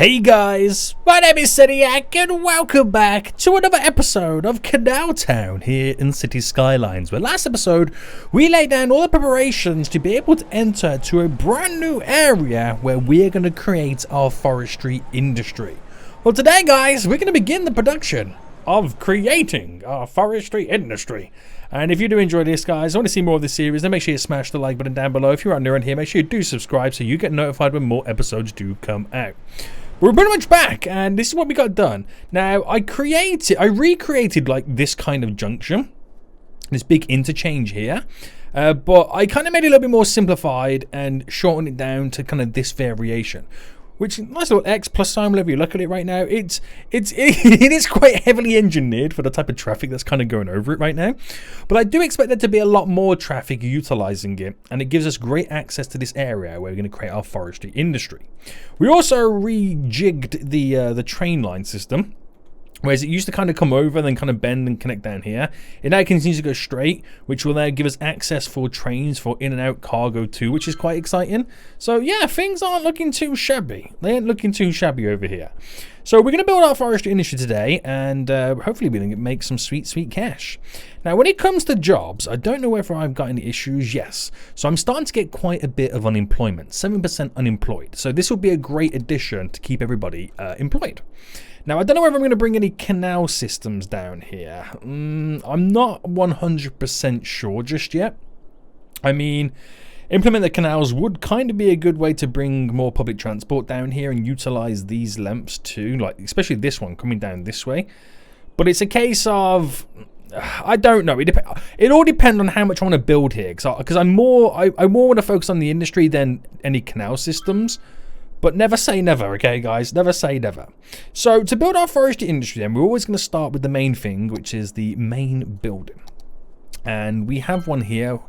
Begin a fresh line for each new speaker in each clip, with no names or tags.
Hey guys, my name is Seniac and welcome back to another episode of CanalTown here in City Skylines, where last episode we laid down all the preparations to be able to enter to a brand new area where we are going to create our forestry industry. Well, today guys, we're going to begin the production of creating our forestry industry. And if you do enjoy this, guys, I want to see more of this series, then make sure you smash the like button down below. If you're new around here, make sure you do subscribe so you get notified when more episodes do come out. We're pretty much back, and this is what we got done. Now, I recreated like this kind of junction, this big interchange here, but I kind of made it a little bit more simplified and shortened it down to kind of this variation. Which, nice little X plus sign, whenever you look at it right now, it is quite heavily engineered for the type of traffic that's kind of going over it right now. But I do expect there to be a lot more traffic utilizing it, and it gives us great access to this area where we're going to create our forestry industry. We also rejigged the train line system. Whereas it used to kind of come over and then kind of bend and connect down here. It now continues to go straight, which will now give us access for trains for in and out cargo too, which is quite exciting. So yeah, things aren't looking too shabby. They ain't looking too shabby over here. So we're going to build our forestry industry today, and hopefully we're going to make some sweet, sweet cash. Now, when it comes to jobs, I don't know whether I've got any issues. Yes. So I'm starting to get quite a bit of unemployment, 7% unemployed. So this will be a great addition to keep everybody employed. Now, I don't know whether I'm going to bring any canal systems down here. I'm not 100% sure just yet. I mean, implement the canals would kind of be a good way to bring more public transport down here and utilize these lengths too, like especially this one coming down this way. But it's a case of, I don't know. It all depends on how much I want to build here, because I more want to focus on the industry than any canal systems. But never say never, okay, guys? Never say never. So, to build our forestry industry, then, we're always going to start with the main thing, which is the main building. And we have one here.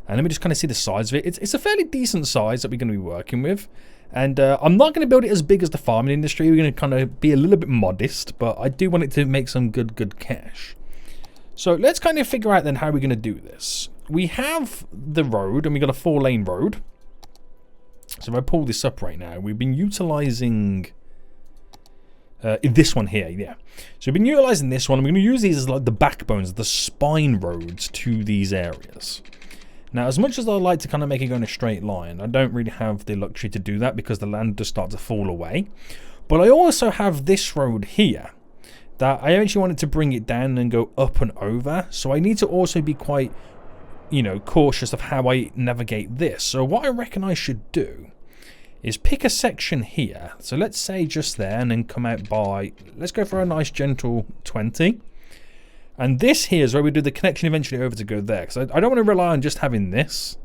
And let me just kind of see the size of it. It's a fairly decent size that we're going to be working with. And I'm not going to build it as big as the farming industry. We're going to kind of be a little bit modest. But I do want it to make some good cash. So, let's kind of figure out, then, how we're going to do this. We have the road, and we've got a 4-lane road. So if I pull this up right now, we've been utilizing this one here, yeah. So we've been utilizing this one. I'm going to use these as like the backbones, the spine roads to these areas. Now, as much as I like to kind of make it go in a straight line, I don't really have the luxury to do that because the land does start to fall away. But I also have this road here that I actually wanted to bring it down and go up and over. So I need to also be quite, cautious of how I navigate this. So what I reckon I should do is pick a section here. So let's say just there, and then come out by, let's go for a nice gentle 20. And this here is where we do the connection eventually over to go there. Because I don't want to rely on just having this.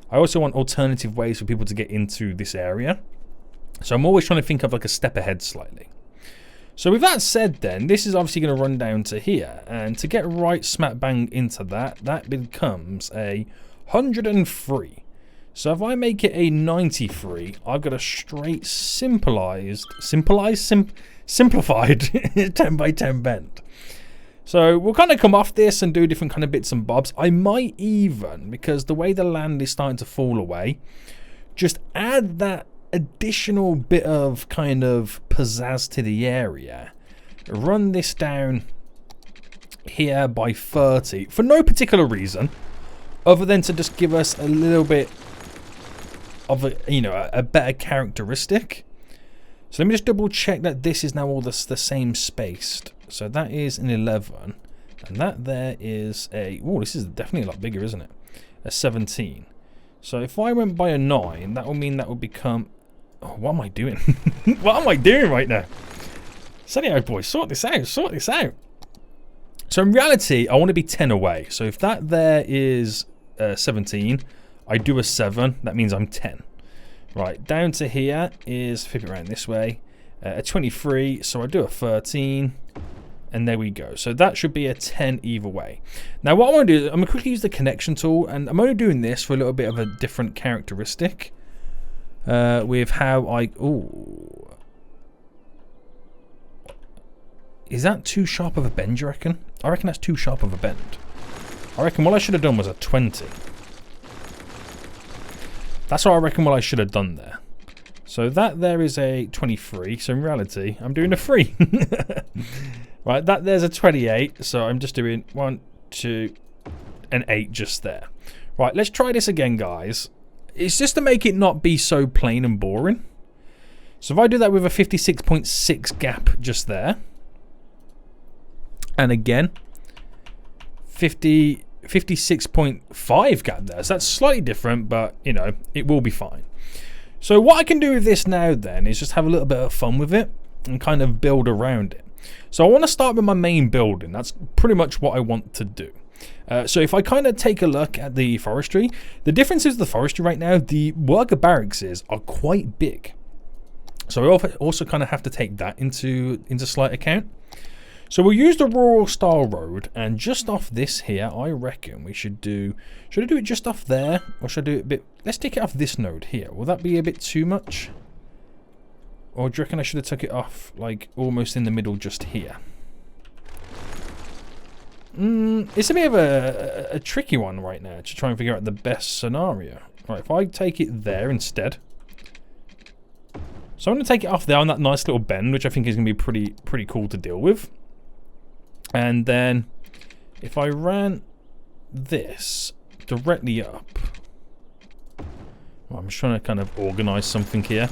I also want alternative ways for people to get into this area. So I'm always trying to think of like a step ahead slightly. So with that said then, this is obviously going to run down to here. And to get right smack bang into that becomes a 103. So if I make it a 93, I've got a straight simplified 10 by 10 bend. So we'll kind of come off this and do different kind of bits and bobs. I might even, because the way the land is starting to fall away, just add that additional bit of kind of pizzazz to the area. Run this down here by 30 for no particular reason other than to just give us a little bit of a better characteristic. So let me just double check that this is now all the same spaced. So that is an 11, and that there is a, oh, this is definitely a lot bigger, isn't it? A 17. So if I went by a 9, that would mean that would become, oh, what am I doing? What am I doing right now? Sunny out, boy, sort this out, sort this out. So in reality, I want to be 10 away. So if that there is 17, I do a 7, that means I'm 10. Right, down to here is, flip it around this way, a 23, so I do a 13, and there we go. So that should be a 10 either way. Now what I want to do is, I'm going to quickly use the connection tool, and I'm only doing this for a little bit of a different characteristic. With how I, ooh. Is that too sharp of a bend, you reckon? I reckon that's too sharp of a bend. I reckon what I should have done was a 20. That's what I reckon what I should have done there. So that there is a 23. So in reality, I'm doing a 3. Right, that there's a 28. So I'm just doing 1, 2, and 8 just there. Right, let's try this again, guys. It's just to make it not be so plain and boring. So if I do that with a 56.6 gap just there. And again, 56.5 gap there. So that's slightly different, but, you know, it will be fine. So what I can do with this now then is just have a little bit of fun with it and kind of build around it. So I want to start with my main building. That's pretty much what I want to do. So if I kind of take a look at the forestry, the difference is the forestry right now, the worker barracks are quite big. So I also kind of have to take that into slight account. So we'll use the rural style road, and just off this here, I reckon we should do... Should I do it just off there? Or should I do it a bit... Let's take it off this node here. Will that be a bit too much? Or do you reckon I should have took it off, like, almost in the middle just here? It's a bit of a tricky one right now to try and figure out the best scenario. Right, if I take it there instead... So I'm going to take it off there on that nice little bend, which I think is going to be pretty cool to deal with. And then if I ran this directly up, well, I'm just trying to kind of organize something here.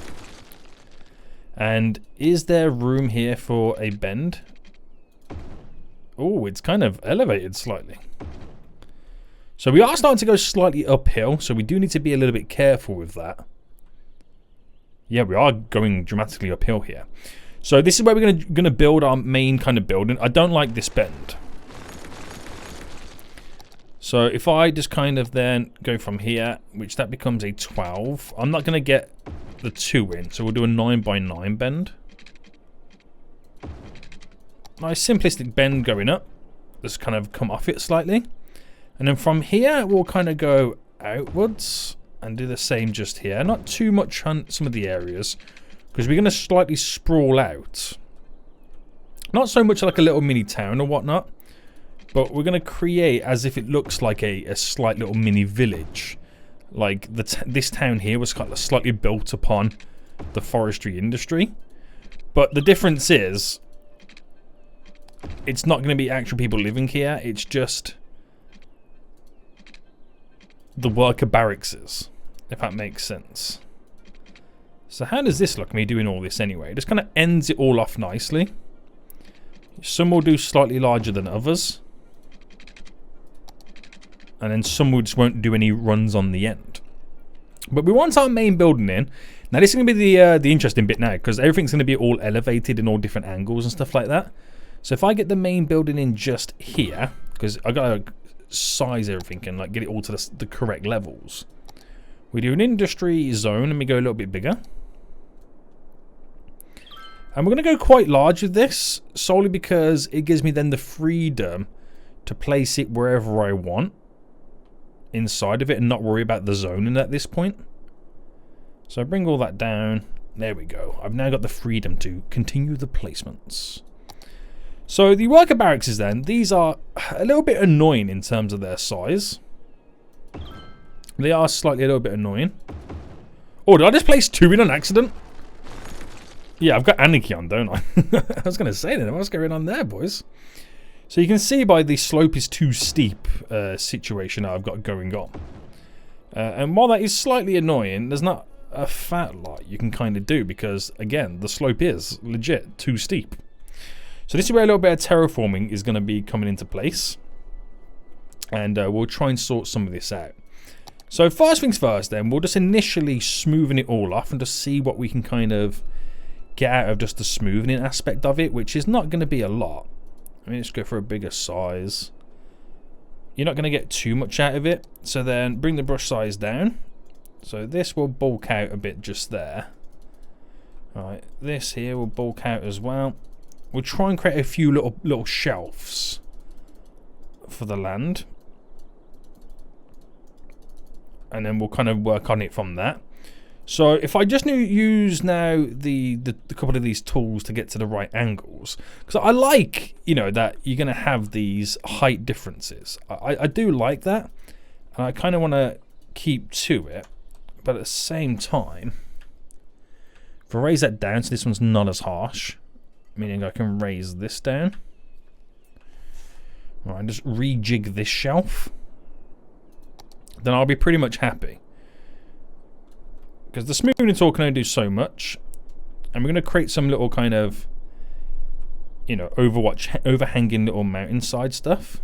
And is there room here for a bend? Oh, it's kind of elevated slightly. So we are starting to go slightly uphill, so we do need to be a little bit careful with that. Yeah, we are going dramatically uphill here. So this is where we're gonna build our main kind of building. I don't like this bend. So if I just kind of then go from here, which that becomes a 12, I'm not gonna get the 2 in, so we'll do a 9x9 bend. Nice simplistic bend going up. Just kind of come off it slightly. And then from here, we'll kind of go outwards and do the same just here. Not too much on some of the areas, because we're going to slightly sprawl out. Not so much like a little mini town or whatnot, but we're going to create as if it looks like a slight little mini village. Like this town here was kind of slightly built upon the forestry industry. But the difference is, it's not going to be actual people living here. It's just the worker barracks, if that makes sense. So how does this look, me doing all this anyway? It just kind of ends it all off nicely. Some will do slightly larger than others. And then some will just won't do any runs on the end. But we want our main building in. Now this is going to be the interesting bit now, because everything's going to be all elevated in all different angles and stuff like that. So if I get the main building in just here, because I got to size everything and like get it all to the correct levels. We do an industry zone and we go a little bit bigger. And we're going to go quite large with this, solely because it gives me then the freedom to place it wherever I want inside of it and not worry about the zoning at this point. So I bring all that down. There we go. I've now got the freedom to continue the placements. So the worker barracks then, these are a little bit annoying in terms of their size. They are slightly a little bit annoying. Oh, did I just place 2 in on accident? Yeah, I've got anarchy on, don't I? I was going to say then, what's going on there, boys? So you can see by the slope is too steep situation I've got going on. And while that is slightly annoying, there's not a fat lot you can kind of do because, again, the slope is legit too steep. So this is where a little bit of terraforming is going to be coming into place. And we'll try and sort some of this out. So first things first then, we'll just initially smoothen it all off and just see what we can kind of get out of just the smoothing aspect of it, which is not going to be a lot. I mean, let's go for a bigger size. You're not going to get too much out of it. So then bring the brush size down. So this will bulk out a bit just there. Alright, this here will bulk out as well. We'll try and create a few little shelves for the land. And then we'll kind of work on it from that. So if I just use now the couple of these tools to get to the right angles, because I like, you know, that you're going to have these height differences. I do like that, and I kind of want to keep to it, but at the same time, If I raise that down so this one's not as harsh, meaning I can raise this down. Alright, just rejig this shelf. Then I'll be pretty much happy. Because the smoothing tool can only do so much. And we're going to create some little kind of, you know, overhanging little mountainside stuff.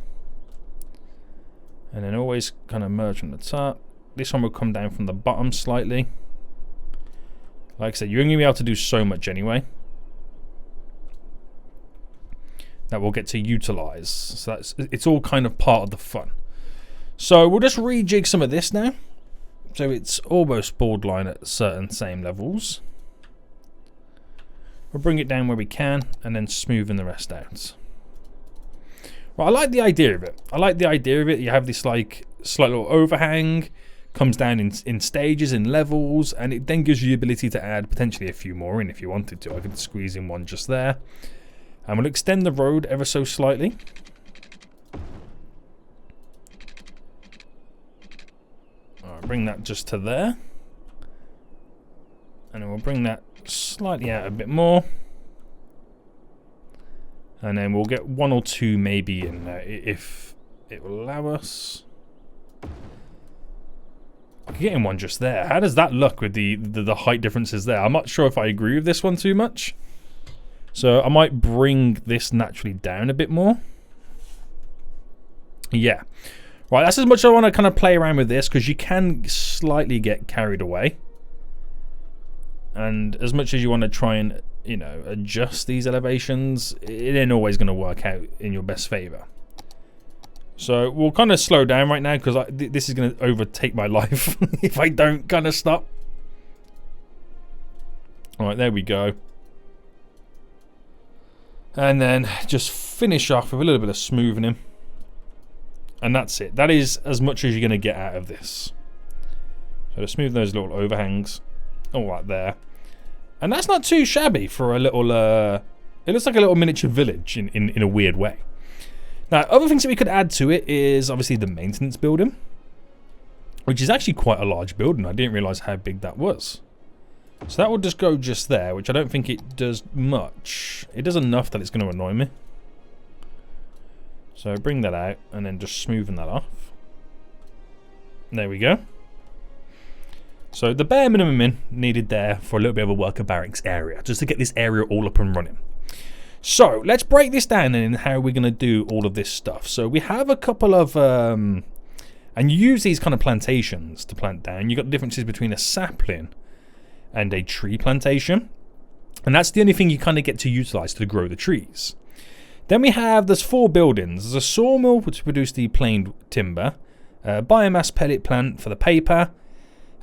And then always kind of merge from the top. This one will come down from the bottom slightly. Like I said, you're only going to be able to do so much anyway. That we'll get to utilize. So it's all kind of part of the fun. So we'll just rejig some of this now. So it's almost borderline at certain same levels. We'll bring it down where we can and then smoothen the rest out. Well, I like the idea of it. I like the idea of it. You have this like slight little overhang, comes down in stages, in levels, and it then gives you the ability to add potentially a few more in if you wanted to. I could squeeze in one just there. And we'll extend the road ever so slightly. Alright, bring that just to there. And then we'll bring that slightly out a bit more. And then we'll get one or two maybe in there if it will allow us. I can get in one just there. How does that look with the height differences there? I'm not sure if I agree with this one too much. So I might bring this naturally down a bit more. Yeah. Right, that's as much as I want to kind of play around with this, because you can slightly get carried away. And as much as you want to try and, you know, adjust these elevations, it ain't always going to work out in your best favor. So we'll kind of slow down right now, because this is going to overtake my life if I don't kind of stop. Alright, there we go. And then just finish off with a little bit of smoothing. And that's it. That is as much as you're going to get out of this. So to smooth those little overhangs. All right there. And that's not too shabby for a little... it looks like a little miniature village in a weird way. Now, other things that we could add to it is obviously the maintenance building. Which is actually quite a large building. I didn't realise how big that was. So that will just go just there, which I don't think it does much. It does enough that it's going to annoy me. So bring that out and then just smoothen that off. There we go. So the bare minimum needed there for a little bit of a worker barracks area, just to get this area all up and running. So let's break this down in how we're going to do all of this stuff. So we have a couple of... and you use these kind of plantations to plant down. You've got differences between a sapling and a tree plantation, and that's the only thing you kind of get to utilize to grow the trees. Then we have, there's 4 buildings. There's a sawmill which produce the planed timber, biomass pellet plant for the paper,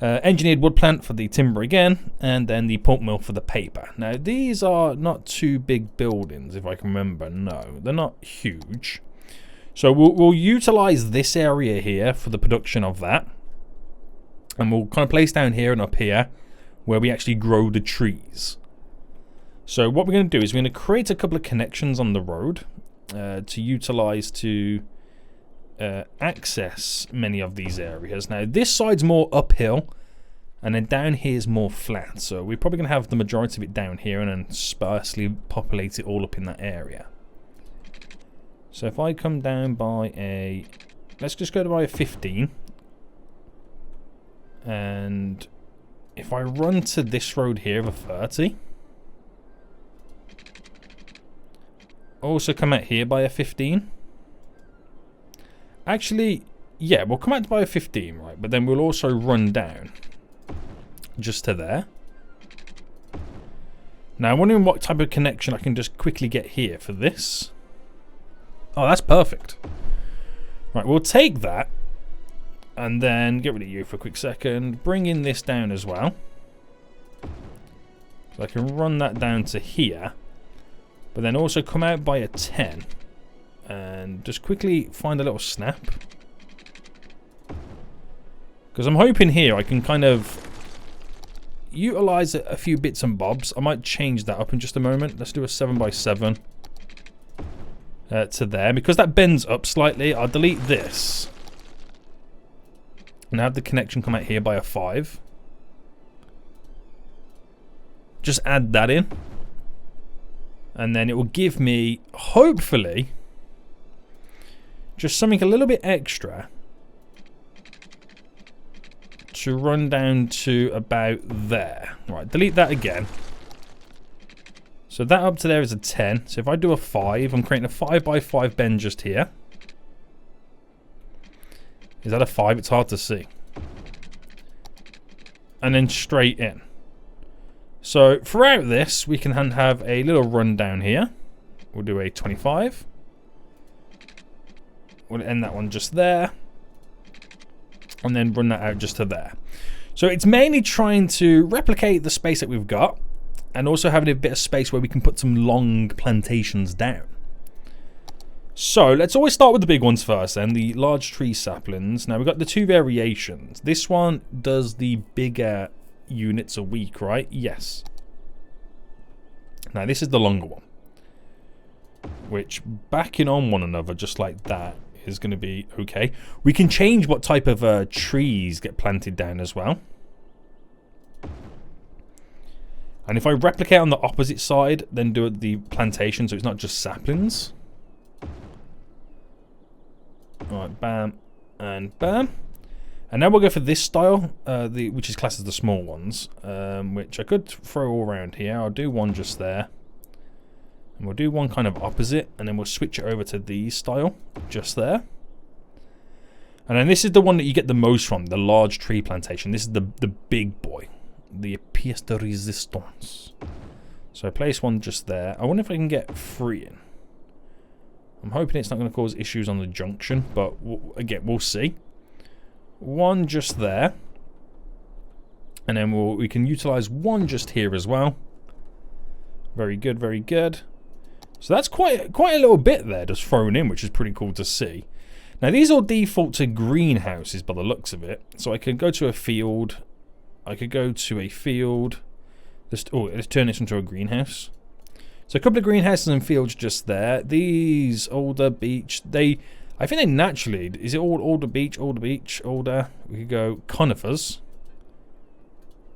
engineered wood plant for the timber again, and then the pulp mill for the paper. Now these are not too big buildings if I can remember. No, they're not huge. So we'll utilize this area here for the production of that, and we'll kind of place down here and up here where we actually grow the trees. So what we're going to do is we're going to create a couple of connections on the road to utilize to access many of these areas. Now this side's more uphill, and then down here is more flat. So we're probably going to have the majority of it down here and then sparsely populate it all up in that area. So if I come down by a... let's just go to by a 15. And... if I run to this road here of a 30, also come out here by a 15. Actually, yeah, we'll come out by a 15, right? But then we'll also run down just to there. Now, I'm wondering what type of connection I can just quickly get here for this. Oh, that's perfect. Right, we'll take that. And then get rid of you for a quick second. Bring in this down as well. So I can run that down to here. But then also come out by a 10. And just quickly find a little snap. Because I'm hoping here I can kind of utilize a few bits and bobs. I might change that up in just a moment. Let's do a 7x7 to there. Because that bends up slightly, I'll delete this. And have the connection come out here by a 5. just add that in. And then it will give me, hopefully, just something a little bit extra to run down to about there. Right, delete that again. So that up to there is a 10. So if I do a 5, I'm creating a 5 by 5 bend just here. Is that a 5? It's hard to see. And then straight in. So throughout this, we can have a little run down here. We'll do a 25. We'll end that one just there. And then run that out just to there. So it's mainly trying to replicate the space that we've got. And also having a bit of space where we can put some long plantations down. So let's always start with the big ones first then. The large tree saplings. Now we've got the 2 variations. This one does the bigger units a week, right? Yes. Now this is the longer one, which backing on one another just like that is going to be okay. We can change what type of trees get planted down as well. And if I replicate on the opposite side, then do the plantation so it's not just saplings. Alright, bam and bam. And now we'll go for this style, which is classed as the small ones, which I could throw all around here. I'll do one just there. And we'll do one kind of opposite, and then we'll switch it over to the style, just there. And then this is the one that you get the most from, the large tree plantation. This is the big boy, the pièce de résistance. So I place one just there. I wonder if I can get 3 in. I'm hoping it's not going to cause issues on the junction, but again, we'll see. One just there, and then we can utilize one just here as well. Very good, very good. So that's quite a little bit there just thrown in, which is pretty cool to see. Now these all default to greenhouses by the looks of it. So I could go to a field. I could go to a field. Let's turn this into a greenhouse. So a couple of greenhouses and fields just there. These older beech, I think they naturally, is it older beech, older? We could go conifers.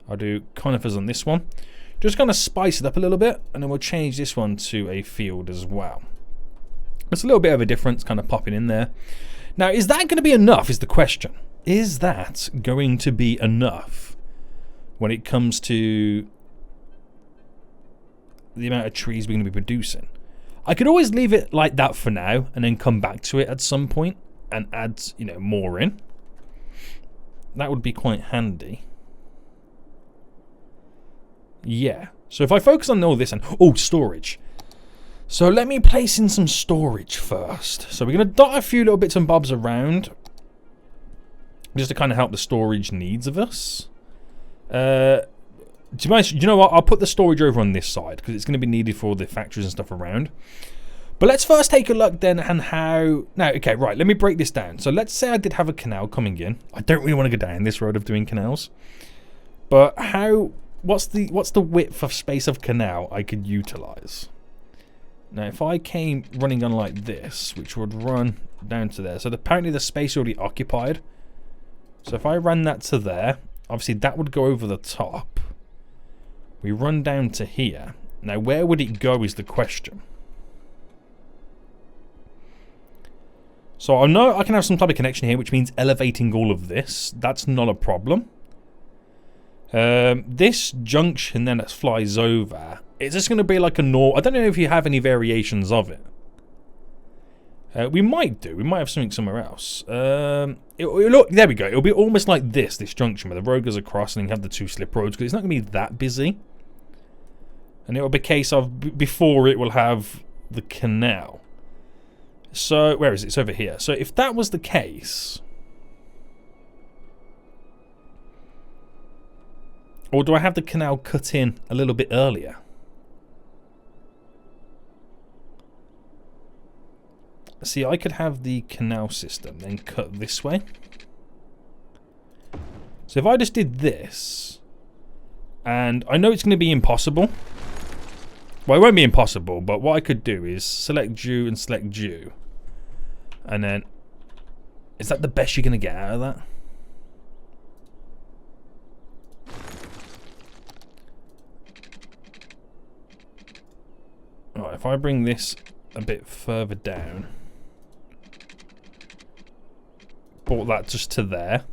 I'll do conifers on this one. Just kind of spice it up a little bit, and then we'll change this one to a field as well. It's a little bit of a difference kind of popping in there. Now, is that going to be enough is the question. Is that going to be enough when it comes to the amount of trees we're going to be producing? I could always leave it like that for now and then come back to it at some point and add, more in. That would be quite handy. Yeah. So if I focus on all this and... Oh, storage. So let me place in some storage first. So we're going to dot a few little bits and bobs around just to kind of help the storage needs of us. Do you know what? I'll put the storage over on this side because it's going to be needed for all the factories and stuff around. But let's first take a look then and how... Now, okay, right, let me break this down. So let's say I did have a canal coming in. I don't really want to go down this road of doing canals. But what's the width of space of canal I could utilize? Now, if I came running on like this, which would run down to there. So apparently the space already occupied. So if I ran that to there, obviously that would go over the top. We run down to here. Now, where would it go is the question. So I know I can have some type of connection here, which means elevating all of this. That's not a problem. This junction then that flies over, it's just going to be like a normal... I don't know if you have any variations of it. We might do. We might have something somewhere else. Look, there we go. It'll be almost like this junction where the road goes across and you have the 2 slip roads because it's not going to be that busy. And it will be a case of before it will have the canal. So, where is it? It's over here. So if that was the case... Or do I have the canal cut in a little bit earlier? See, I could have the canal system then cut this way. So if I just did this, and I know it's going to be impossible. Well, it won't be impossible, but what I could do is select Jew and select Jew. And then, is that the best you're going to get out of that? Right, if I bring this a bit further down, brought that just to there.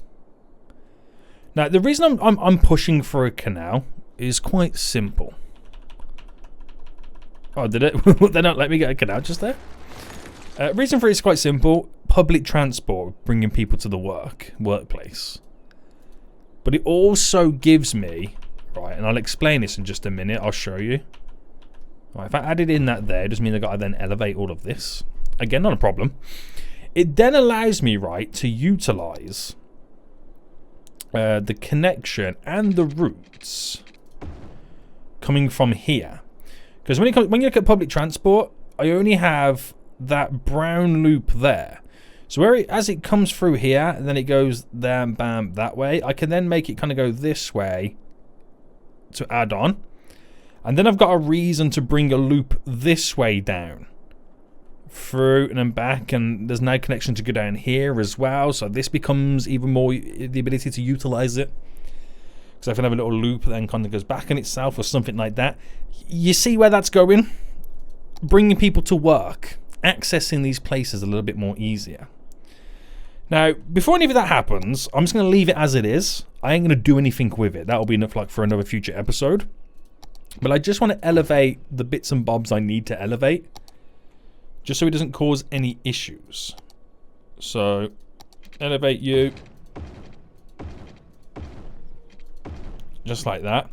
Now, the reason I'm pushing for a canal is quite simple. Oh, did it? They don't let me get a canal just there? Reason for it is quite simple. Public transport, bringing people to the workplace. But it also gives me, right, and I'll explain this in just a minute. I'll show you. Right, if I added in that there, it does mean I've got to then elevate all of this. Again, not a problem. It then allows me, right, to utilize the connection and the routes coming from here. Because when you look at public transport, I only have that brown loop there. So as it comes through here, and then it goes there, bam, that way, I can then make it kind of go this way to add on. And then I've got a reason to bring a loop this way down. Through and then back, and there's no connection to go down here as well. So this becomes even more the ability to utilize it. Because I can have a little loop that then kind of goes back on itself or something like that. You see where that's going? Bringing people to work. Accessing these places a little bit more easier. Now, before any of that happens, I'm just going to leave it as it is. I ain't going to do anything with it. That'll be enough like for another future episode. But I just want to elevate the bits and bobs I need to elevate. Just so it doesn't cause any issues. So, elevate you. Just like that.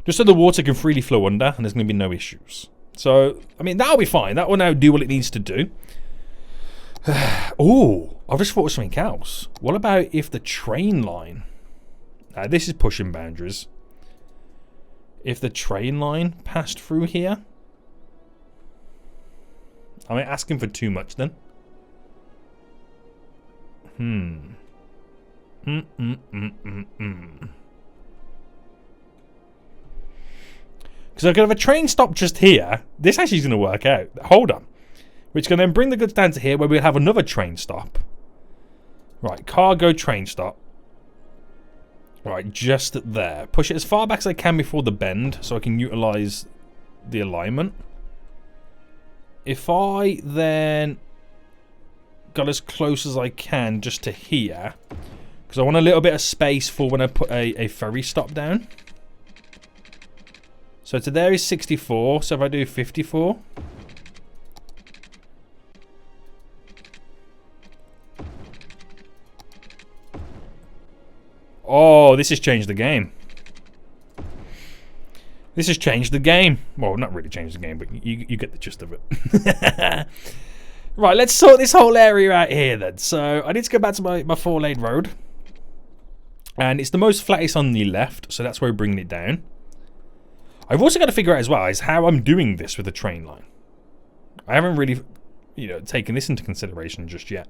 Just so the water can freely flow under and there's going to be no issues. So, I mean, that'll be fine. That will now do what it needs to do. Oh, I've just thought of something else. What about if the train line... Now, this is pushing boundaries. If the train line passed through here... Am I asking for too much then? Because I could have a train stop just here. This actually is going to work out. Hold on. Which can then bring the goods down to here where we'll have another train stop. Right, cargo train stop. Right, just there. Push it as far back as I can before the bend so I can utilize the alignment. If I then got as close as I can just to here, because I want a little bit of space for when I put a ferry stop down. So to there is 64, so if I do 54. Oh, this has changed the game. This has changed the game. Well, not really changed the game, but you get the gist of it. Right, let's sort this whole area out here then. So I need to go back to my 4-lane road. And it's the most flattest on the left, so that's where we're bringing it down. I've also got to figure out as well is how I'm doing this with the train line. I haven't really, taken this into consideration just yet.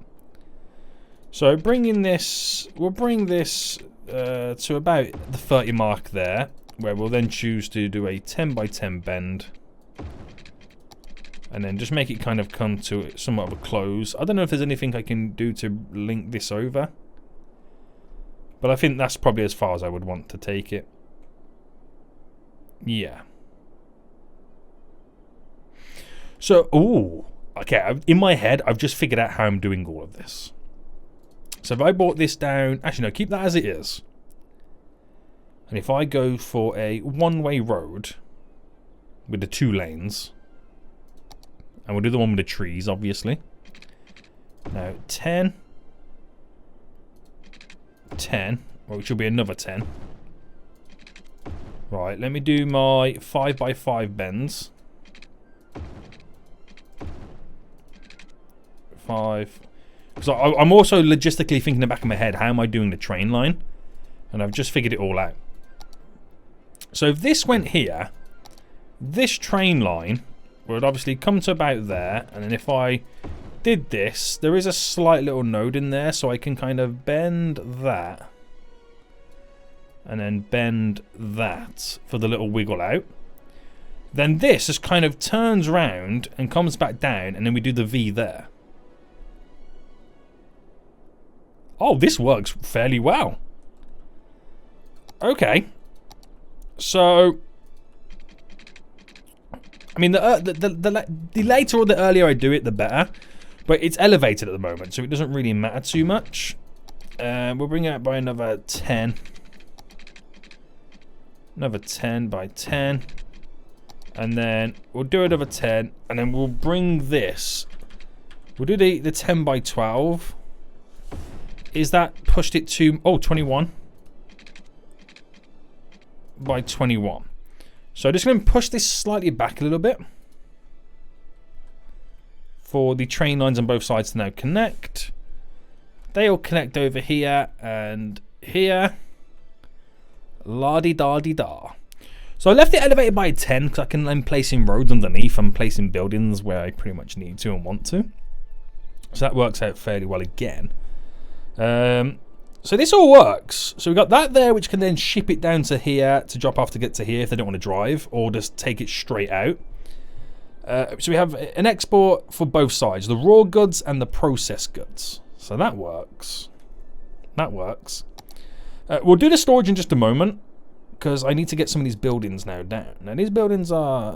So bringing this, we'll bring this to about the 30 mark there, where we'll then choose to do a 10 by 10 bend. And then just make it kind of come to somewhat of a close. I don't know if there's anything I can do to link this over. But I think that's probably as far as I would want to take it. Yeah. So, okay, in my head, I've just figured out how I'm doing all of this. So if I brought this down, actually no, keep that as it is. And if I go for a one-way road with the 2 lanes, and we'll do the one with the trees, obviously. Now, 10, which will be another 10. Right, let me do my 5 by 5 bends. 5. So I'm also logistically thinking in the back of my head, how am I doing the train line? And I've just figured it all out. So if this went here, this train line would obviously come to about there. And then if I did this, there is a slight little node in there, so I can kind of bend that. And then bend that for the little wiggle out. Then this just kind of turns round and comes back down, and then we do the V there. Oh, this works fairly well. Okay. So, I mean, the later or the earlier I do it, the better. But it's elevated at the moment, so it doesn't really matter too much. We'll bring it out by another 10. Another 10 by 10. And then we'll do another 10. And then we'll bring this. We'll do the 10 by 12. Is that pushed it to... Oh, 21. By 21. So I'm just going to push this slightly back a little bit. For the train lines on both sides to now connect. They all connect over here and here. La-di-da-di-da. So I left it elevated by 10 because I can then place in roads underneath and placing buildings where I pretty much need to and want to. So that works out fairly well again. So this all works. So we've got that there, which can then ship it down to here to drop off to get to here if they don't want to drive, or just take it straight out. So we have an export for both sides, the raw goods and the processed goods. So that works. That works. We'll do the storage in just a moment, because I need to get some of these buildings now down. Now these buildings are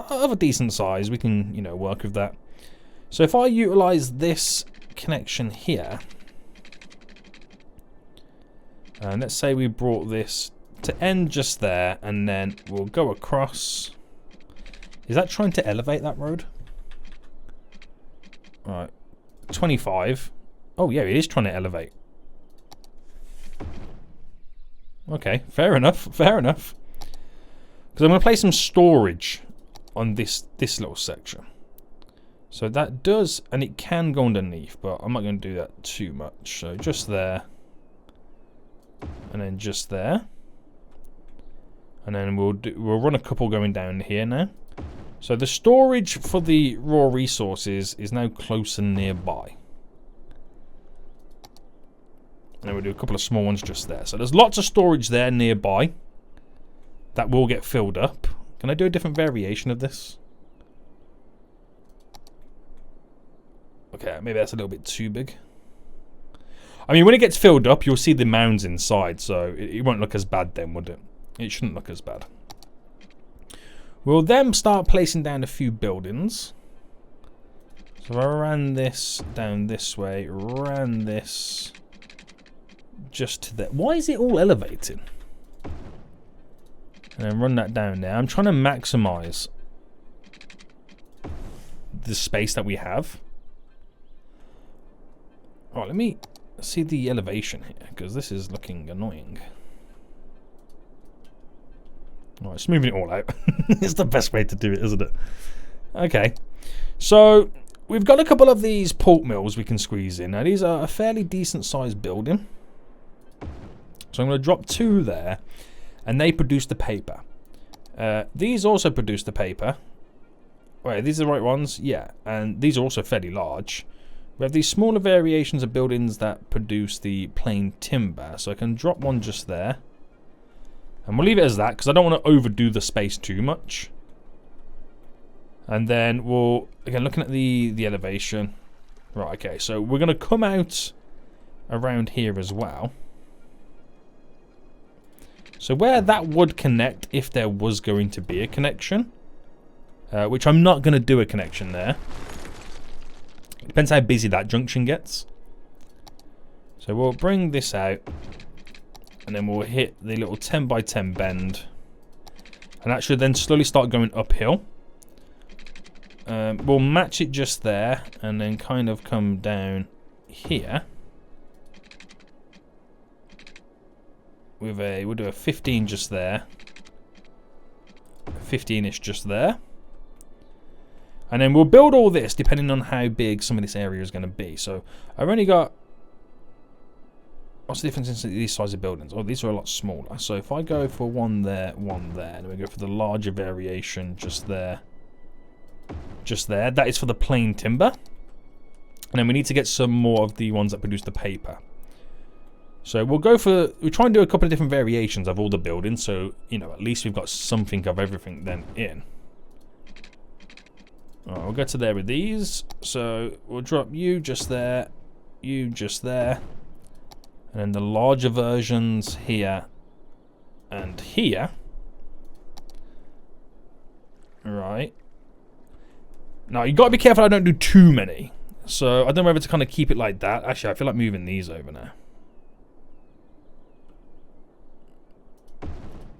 of a decent size. We can, you know, work with that. So if I utilize this connection here, and let's say we brought this to end just there, and then we'll go across. Is that trying to elevate that road? All right, 25. Oh yeah, it is trying to elevate. Okay, fair enough, fair enough. Because I'm going to place some storage on this little section. So that does, and it can go underneath, but I'm not going to do that too much. So just there, and then just there, and then we'll run a couple going down here now. So the storage for the raw resources is now close and nearby. And then we'll do a couple of small ones just there. So there's lots of storage there nearby that will get filled up. Can I do a different variation of this? Okay, maybe that's a little bit too big. I mean, when it gets filled up, you'll see the mounds inside, so it won't look as bad then, would it? It shouldn't look as bad. We'll then start placing down a few buildings. So if I ran this down this way, ran this just to there. Why is it all elevating? And then run that down there. I'm trying to maximize the space that we have. Alright, let me see the elevation here, because this is looking annoying. Alright, smoothing it all out. It's the best way to do it, isn't it? Okay. So, we've got a couple of these pulp mills we can squeeze in. Now, these are a fairly decent sized building. So I'm going to drop 2 there, and they produce the paper. These also produce the paper. Wait, these are the right ones? Yeah, and these are also fairly large. We have these smaller variations of buildings that produce the plain timber. So I can drop one just there. And we'll leave it as that, because I don't want to overdo the space too much. And then we'll, again, looking at the elevation. Right, okay, so we're going to come out around here as well. So where that would connect, if there was going to be a connection, which I'm not going to do a connection there. It depends how busy that junction gets. So we'll bring this out, and then we'll hit the little 10 by 10 bend, and that should then slowly start going uphill. We'll match it just there, and then kind of come down here. We'll do a 15 just there, 15-ish just there, and then we'll build all this depending on how big some of this area is going to be. So I've only got, what's the difference in these size of buildings? Oh, these are a lot smaller. So if I go for one there, and we go for the larger variation just there, that is for the plain timber, and then we need to get some more of the ones that produce the paper. So we'll try and do a couple of different variations of all the buildings, so, you know, at least we've got something of everything then in. Alright, we'll get to there with these. So we'll drop you just there, and then the larger versions here and here. Right. Now, you got to be careful I don't do too many. So, I don't know whether to kind of keep it like that. Actually, I feel like moving these over now.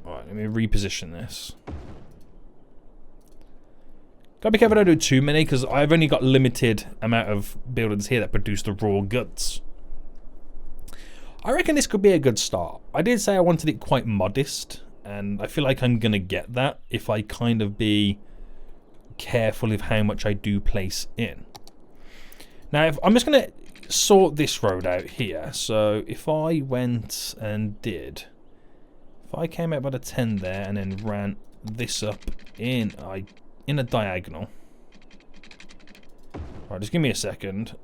Alright, let me reposition this. Got to be careful I don't do too many, because I've only got limited amount of buildings here that produce the raw goods. I reckon this could be a good start. I did say I wanted it quite modest, and I feel like I'm going to get that if I kind of be careful of how much I do place in. Now, if I'm just going to sort this road out here. So if I went and did, if I came out by the 10 there and then ran this up in a diagonal. Right, just give me a second,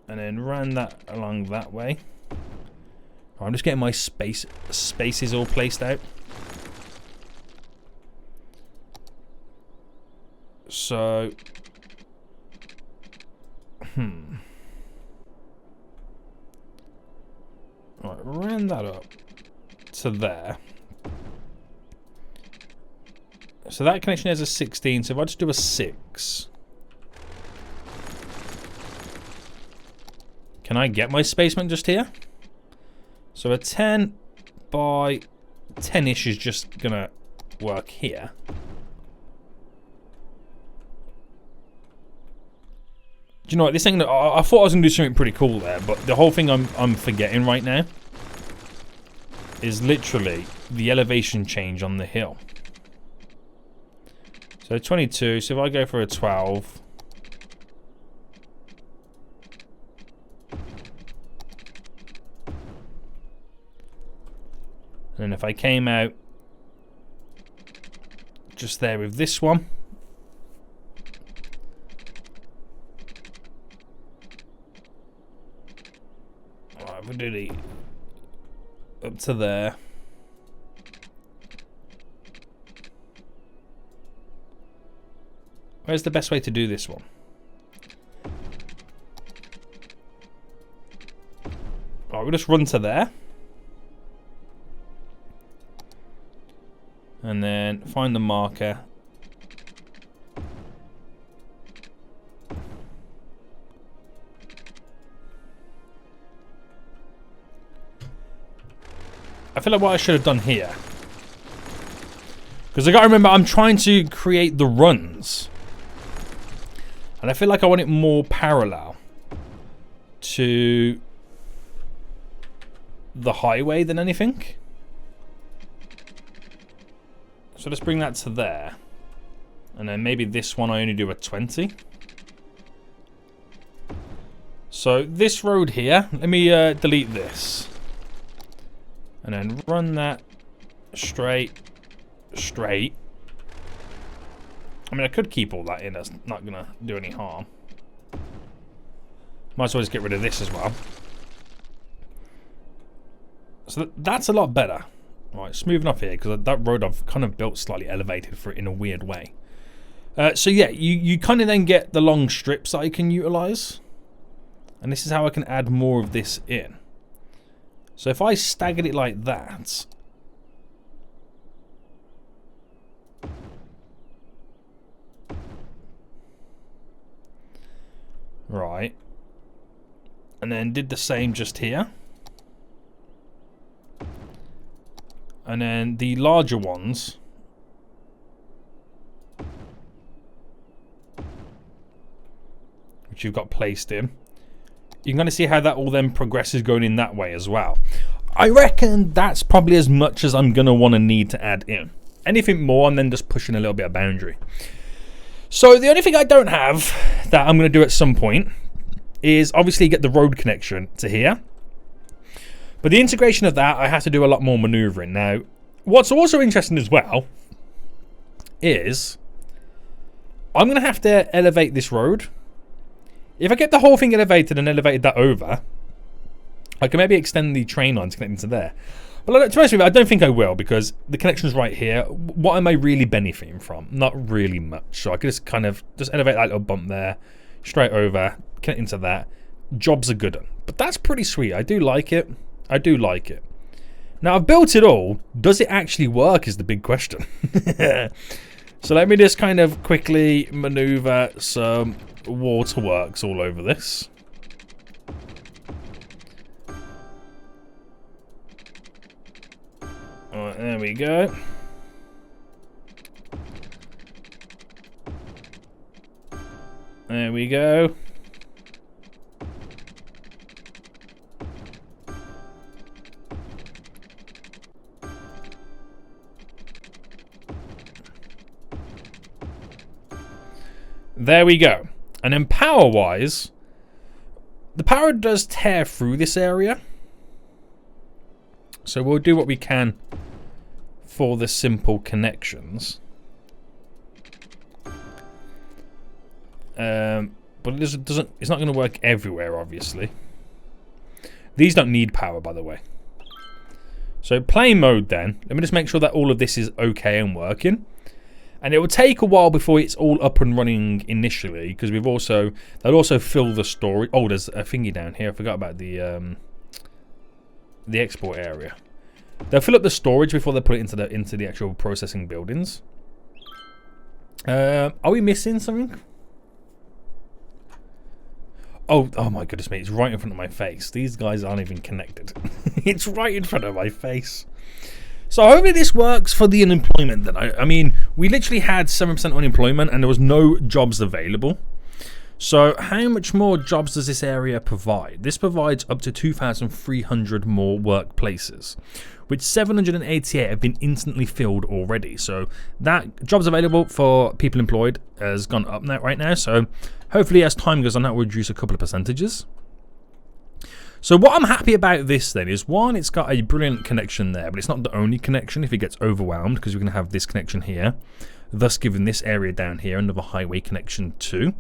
and then ran that along that way. Right, I'm just getting my spaces all placed out. So, right, ran that up to there. So that connection has a 16, so if I just do a 6, can I get my spacement just here? So a 10 by 10-ish is just gonna work here. Do you know what, this thing, I thought I was gonna do something pretty cool there, but the whole thing I'm forgetting right now is literally the elevation change on the hill. So 22, so if I go for a 12, and then if I came out just there with this one, right, we'll do the up to there. Where's the best way to do this one? Alright, we'll just run to there. And then find the marker. I feel like what I should have done here, because I gotta remember I'm trying to create the runs. And I feel like I want it more parallel to the highway than anything. So let's bring that to there. And then maybe this one I only do a 20. So this road here, let me delete this. And then run that straight. I mean, I could keep all that in. That's not going to do any harm. Might as well just get rid of this as well. So that's a lot better. Right, smoothing off here, because that road I've kind of built slightly elevated for it in a weird way. So yeah, you kind of then get the long strips that I can utilize. And this is how I can add more of this in. So if I staggered it like that, right, and then did the same just here, and then the larger ones which you've got placed in, you can kind of see how that all then progresses going in that way as well. I reckon that's probably as much as I'm going to want to need to add in. Anything more, and then just pushing a little bit of boundary. So the only thing I don't have that I'm going to do at some point is obviously get the road connection to here. But the integration of that, I have to do a lot more maneuvering. Now, what's also interesting as well is I'm going to have to elevate this road. If I get the whole thing elevated and elevated that over, I can maybe extend the train lines connecting to there. But to be honest with you, I don't think I will, because the connection's right here. What am I really benefiting from? Not really much. So I could just kind of just elevate that little bump there, straight over, connect into that. Job's a good one. But that's pretty sweet. I do like it. I do like it. Now, I've built it all. Does it actually work is the big question. So let me just kind of quickly maneuver some waterworks all over this. Alright, there we go. There we go. There we go. And then power-wise, the power does tear through this area. So we'll do what we can for the simple connections. But it doesn't. It's not going to work everywhere, obviously. These don't need power, by the way. So play mode then. Let me just make sure that all of this is okay and working. And it will take a while before it's all up and running initially, because they'll also fill the storage. Oh, there's a thingy down here. I forgot about the export area. They'll fill up the storage before they put it into the actual processing buildings. Are we missing something? Oh my goodness me! It's right in front of my face. These guys aren't even connected. It's right in front of my face. So hopefully this works for the unemployment then. I mean, we literally had 7% unemployment and there was no jobs available. So how much more jobs does this area provide? This provides up to 2,300 more workplaces, which 788 have been instantly filled already. So that jobs available for people employed has gone up right now. So hopefully as time goes on, that will reduce a couple of percentages. So what I'm happy about this then is, one, it's got a brilliant connection there, but it's not the only connection if it gets overwhelmed, because we're going to have this connection here, thus giving this area down here another highway connection too.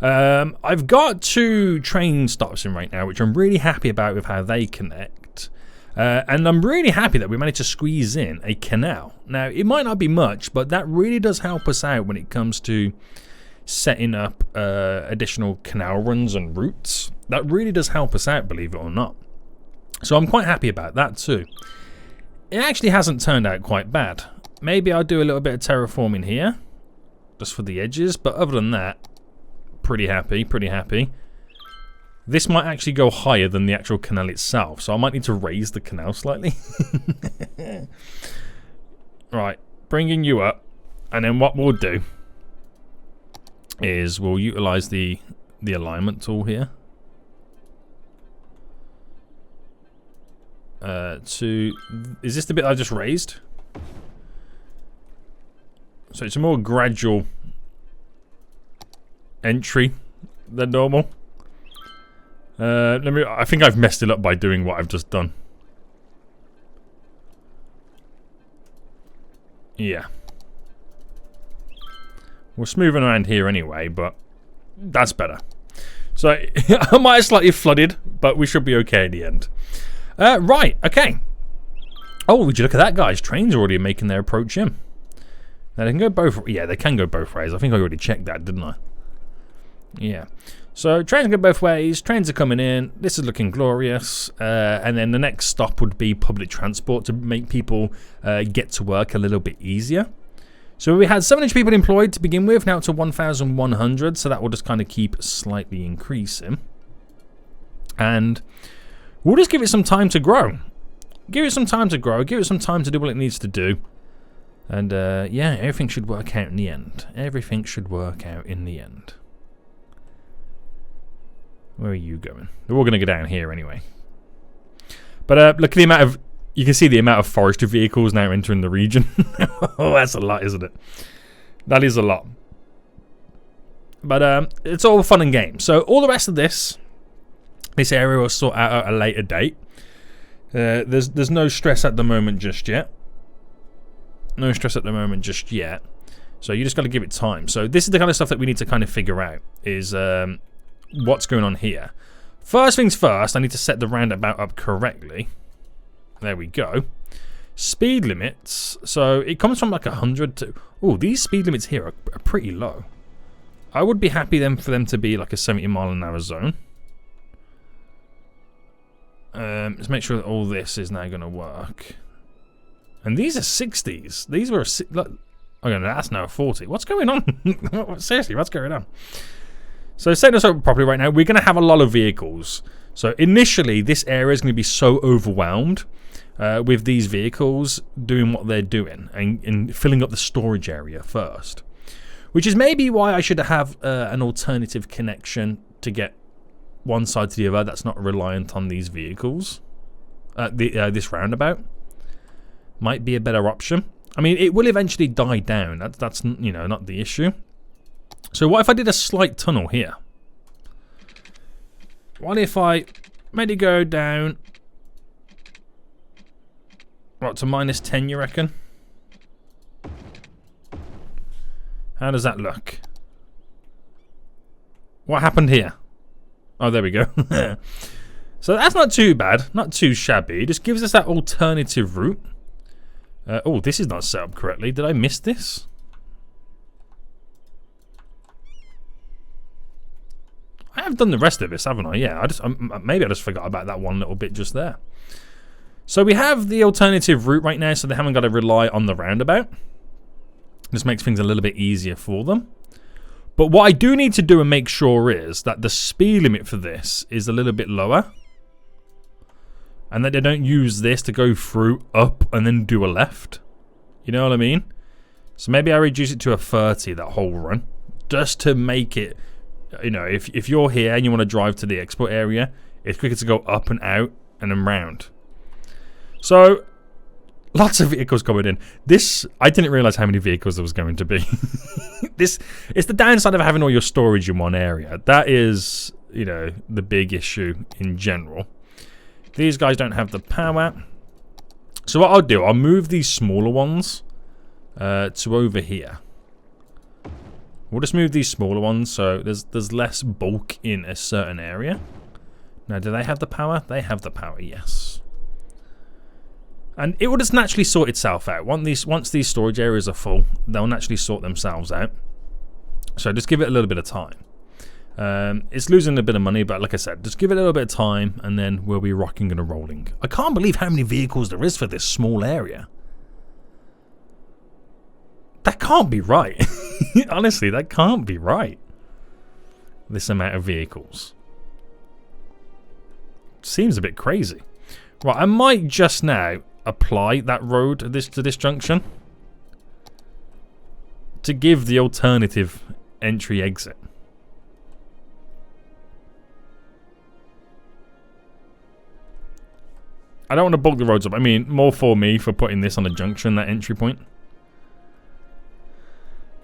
I've got 2 train stops in right now, which I'm really happy about with how they connect. And I'm really happy that we managed to squeeze in a canal. Now, it might not be much, but that really does help us out when it comes to setting up additional canal runs and routes. That really does help us out, believe it or not. So I'm quite happy about that too. It actually hasn't turned out quite bad. Maybe I'll do a little bit of terraforming here, just for the edges, but other than that, pretty happy, pretty happy. This might actually go higher than the actual canal itself, so I might need to raise the canal slightly. Right, bringing you up, and then what we'll do is we'll utilize the alignment tool here is this the bit I just raised? So it's a more gradual entry than normal. I think I've messed it up by doing what I've just done. Yeah. We're smoothing around here anyway, but that's better. So I might have slightly flooded, but we should be okay in the end. Right, okay. Oh, would you look at that, guys? Trains are already making their approach in. Now they can go both. Yeah, they can go both ways. I think I already checked that, didn't I? Yeah. So trains go both ways. Trains are coming in. This is looking glorious. And then the next stop would be public transport to make people get to work a little bit easier. So we had 700 people employed to begin with, now to 1,100, so that will just kind of keep slightly increasing. And we'll just give it some time to grow. Give it some time to grow, give it some time to do what it needs to do. And yeah, everything should work out in the end. Everything should work out in the end. Where are you going? They're all going to go down here anyway. But look at the amount of... You can see the amount of forestry vehicles now entering the region. Oh, that's a lot, isn't it? That is a lot. But it's all fun and games. So all the rest of this area will sort out at a later date. There's no stress at the moment just yet. No stress at the moment just yet. So you just got to give it time. So this is the kind of stuff that we need to kind of figure out. Is what's going on here. First things first, I need to set the roundabout up correctly. There we go. Speed limits. So it comes from like 100 to... Oh, these speed limits here are pretty low. I would be happy then for them to be like a 70-mile-an-hour zone. Let's make sure that all this is now going to work. And these are 60s. These were... Look, Oh, no, that's now 40. What's going on? Seriously, what's going on? So setting us up properly right now, we're going to have a lot of vehicles. So initially, this area is going to be so overwhelmed with these vehicles doing what they're doing and filling up the storage area first. Which is maybe why I should have an alternative connection to get one side to the other that's not reliant on these vehicles. This roundabout might be a better option. I mean, it will eventually die down. That's you know, not the issue. So what if I did a slight tunnel here? What if I made it go down? What, to -10, you reckon? How does that look? What happened here? Oh, there we go. So that's not too bad. Not too shabby. It just gives us that alternative route. Oh, this is not set up correctly. Did I miss this? I have done the rest of this, haven't I? Yeah, maybe I just forgot about that one little bit just there. So we have the alternative route right now, so they haven't got to rely on the roundabout. This makes things a little bit easier for them. But what I do need to do and make sure is that the speed limit for this is a little bit lower. And that they don't use this to go through, up, and then do a left. You know what I mean? So maybe I reduce it to a 30, that whole run. Just to make it, you know, if you're here and you want to drive to the export area, it's quicker to go up and out and then round. So, lots of vehicles coming in. This, I didn't realize how many vehicles there was going to be. It's the downside of having all your storage in one area. That is, you know, the big issue in general. These guys don't have the power. So what I'll do, I'll move these smaller ones to over here. We'll just move these smaller ones so there's less bulk in a certain area. Now, do they have the power? They have the power, yes. And it will just naturally sort itself out. Once these storage areas are full, they'll naturally sort themselves out. So just give it a little bit of time. It's losing a bit of money, but like I said, just give it a little bit of time and then we'll be rocking and rolling. I can't believe how many vehicles there is for this small area. That can't be right. Honestly, that can't be right. This amount of vehicles. Seems a bit crazy. Right, I might just now apply that road to this junction to give the alternative entry exit. I don't want to bulk the roads up. I mean, more for me for putting this on a junction, that entry point.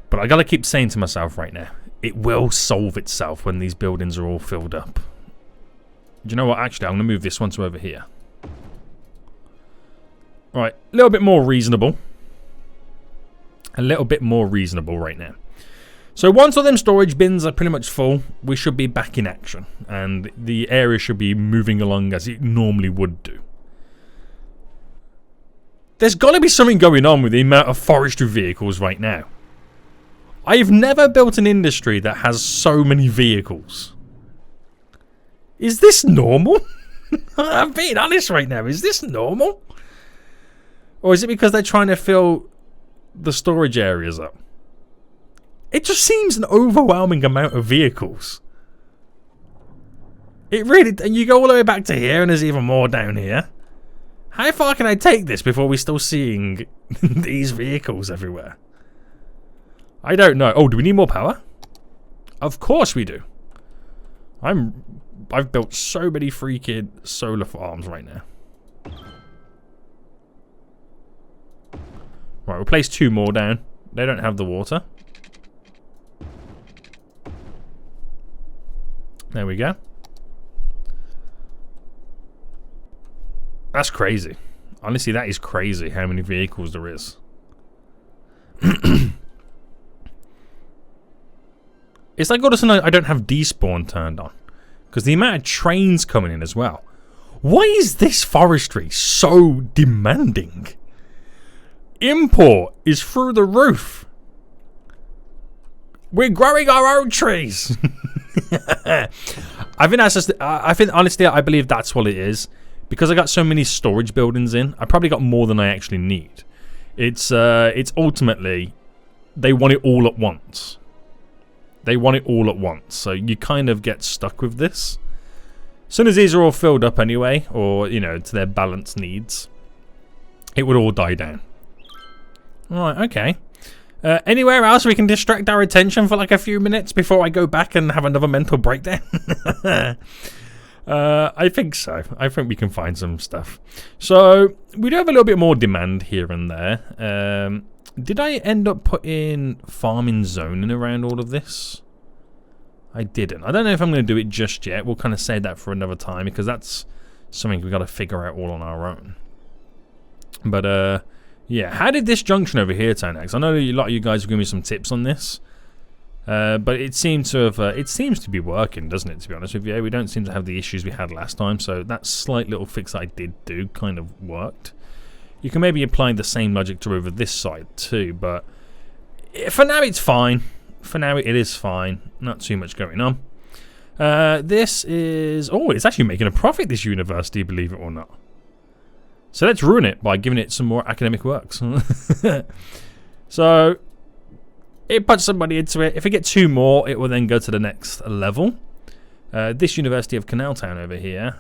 But I gotta keep saying to myself right now, it will solve itself when these buildings are all filled up. Do you know what? Actually, I'm gonna move this one to over here. Right, a little bit more reasonable. A little bit more reasonable right now. So once all them storage bins are pretty much full, we should be back in action. And the area should be moving along as it normally would do. There's got to be something going on with the amount of forestry vehicles right now. I've never built an industry that has so many vehicles. Is this normal? I'm being honest right now. Is this normal? Or is it because they're trying to fill the storage areas up? It just seems an overwhelming amount of vehicles. It really... And you go all the way back to here and there's even more down here. How far can I take this before we're still seeing these vehicles everywhere? I don't know. Oh, do we need more power? Of course we do. I've built so many freaking solar farms right now. Right, we'll place 2 more down. They don't have the water. There we go. That's crazy. Honestly, that is crazy how many vehicles there is. It's like all of a sudden I don't have despawn turned on. Because the amount of trains coming in as well. Why is this forestry so demanding? Import is through the roof. We're growing our own trees. I think that's just... I think, honestly, I believe that's what it is. Because I got so many storage buildings in, I probably got more than I actually need. It's ultimately they want it all at once. They want it all at once. So you kind of get stuck with this. As soon as these are all filled up anyway, or, you know, to their balance needs, it would all die down. Alright, okay. Anywhere else we can distract our attention for like a few minutes before I go back and have another mental breakdown? I think so. I think we can find some stuff. So, we do have a little bit more demand here and there. Did I end up putting farming zoning around all of this? I didn't. I don't know if I'm going to do it just yet. We'll kind of save that for another time because that's something we've got to figure out all on our own. But, yeah. How did this junction over here turn out? 'Cause I know a lot of you guys have given me some tips on this. But it seems to have, it seems to be working, doesn't it, to be honest with you? We don't seem to have the issues we had last time, so that slight little fix that I did do kind of worked. You can maybe apply the same logic to over this side too, but for now it's fine. For now it is fine. Not too much going on. This is... Oh, it's actually making a profit, this university, believe it or not. So let's ruin it by giving it some more academic works. So... it puts some money into it. If we get 2 more, it will then go to the next level. This University of CanalTown over here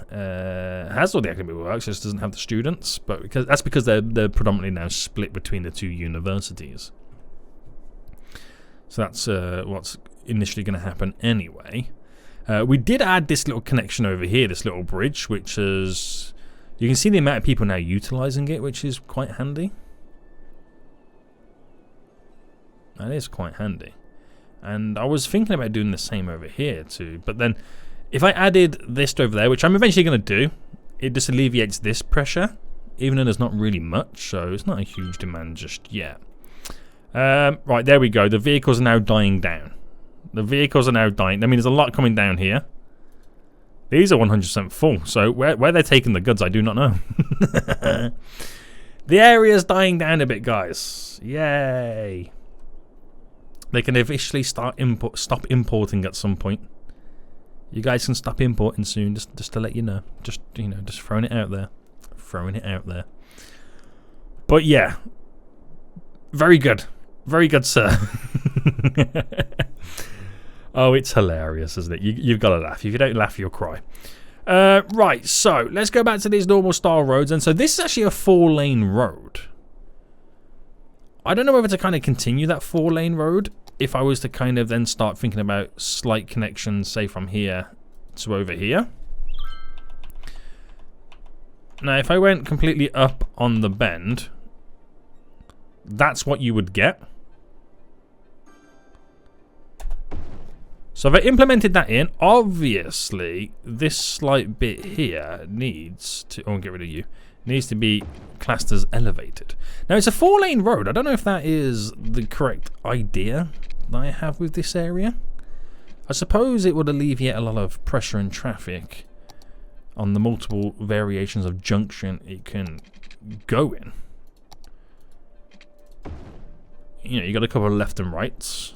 has all the academic works, just doesn't have the students. But that's because they're predominantly now split between the 2 universities. So that's what's initially going to happen anyway. We did add this little connection over here, this little bridge, which is... you can see the amount of people now utilising it, which is quite handy. That is quite handy. And I was thinking about doing the same over here too. But then, if I added this over there, which I'm eventually going to do, it just alleviates this pressure. Even though there's not really much, so it's not a huge demand just yet. Right, there we go. The vehicles are now dying down. The vehicles are now dying. I mean, there's a lot coming down here. These are 100% full. So where they're taking the goods, I do not know. The area's dying down a bit, guys. Yay. They can officially stop importing at some point. You guys can stop importing soon, just to let you know. Just, you know, just throwing it out there. Throwing it out there. But yeah. Very good. Very good, sir. Oh, it's hilarious, isn't it? You've got to laugh. If you don't laugh, you'll cry. Right, so let's go back to these normal style roads. And so this is actually a 4-lane road. I don't know whether to kind of continue that 4-lane road if I was to kind of then start thinking about slight connections, say from here to over here. Now, if I went completely up on the bend, that's what you would get. So if I implemented that in, obviously this slight bit here needs to... oh, get rid of you. Needs to be classed as elevated. Now, it's a 4-lane road. I don't know if that is the correct idea that I have with this area. I suppose it would alleviate a lot of pressure and traffic on the multiple variations of junction it can go in. You know, you got a couple of left and rights.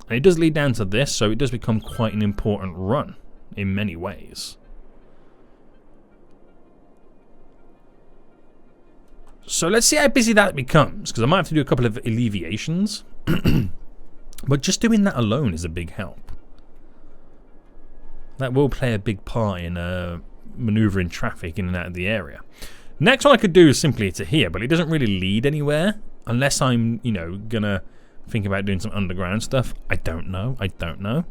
And it does lead down to this, so it does become quite an important run in many ways. So let's see how busy that becomes, because I might have to do a couple of alleviations. But just doing that alone is a big help. That will play a big part in manoeuvring traffic in and out of the area. Next one I could do is simply to here, but it doesn't really lead anywhere. Unless I'm, you know, gonna think about doing some underground stuff. I don't know. I don't know.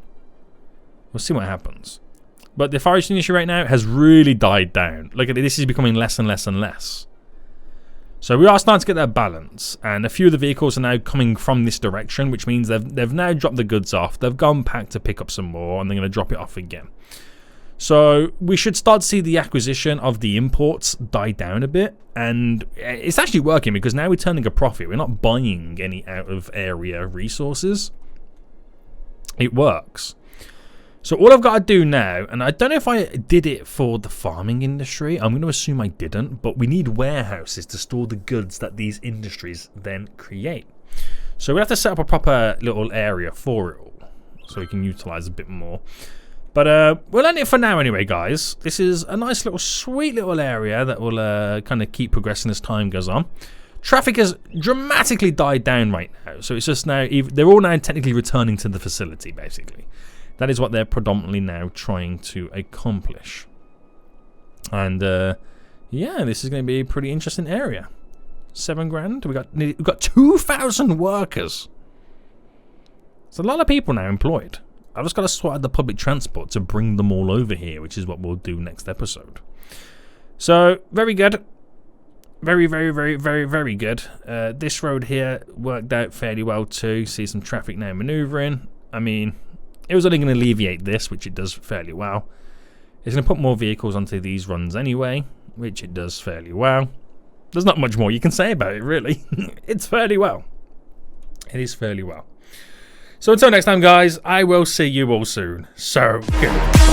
We'll see what happens. But the forestry issue right now has really died down. Look at it. This is becoming less and less and less. So we are starting to get that balance, and a few of the vehicles are now coming from this direction, which means they've now dropped the goods off. They've gone back to pick up some more, and they're going to drop it off again. So we should start to see the acquisition of the imports die down a bit, and it's actually working because now we're turning a profit. We're not buying any out of area resources. It works. So all I've got to do now, and I don't know if I did it for the farming industry. I'm going to assume I didn't, but we need warehouses to store the goods that these industries then create. So we have to set up a proper little area for it all, so we can utilize a bit more. But we'll end it for now anyway, guys. This is a nice little, sweet little area that will kind of keep progressing as time goes on. traffic has dramatically died down right now. So it's just now, they're all now technically returning to the facility, basically. That is what they're predominantly now trying to accomplish. And yeah, this is going to be a pretty interesting area. 7 grand. We've got 2,000 workers. It's a lot of people now employed. I've just got to sort out the public transport to bring them all over here, which is what we'll do next episode. So, very good. Very, very, very, very, very good. This road here worked out fairly well too. See some traffic now manoeuvring. I mean, it was only going to alleviate this, which it does fairly well. It's going to put more vehicles onto these runs anyway, which it does fairly well. There's not much more you can say about it, really. It's fairly well. It is fairly well. So until next time, guys, I will see you all soon. So good.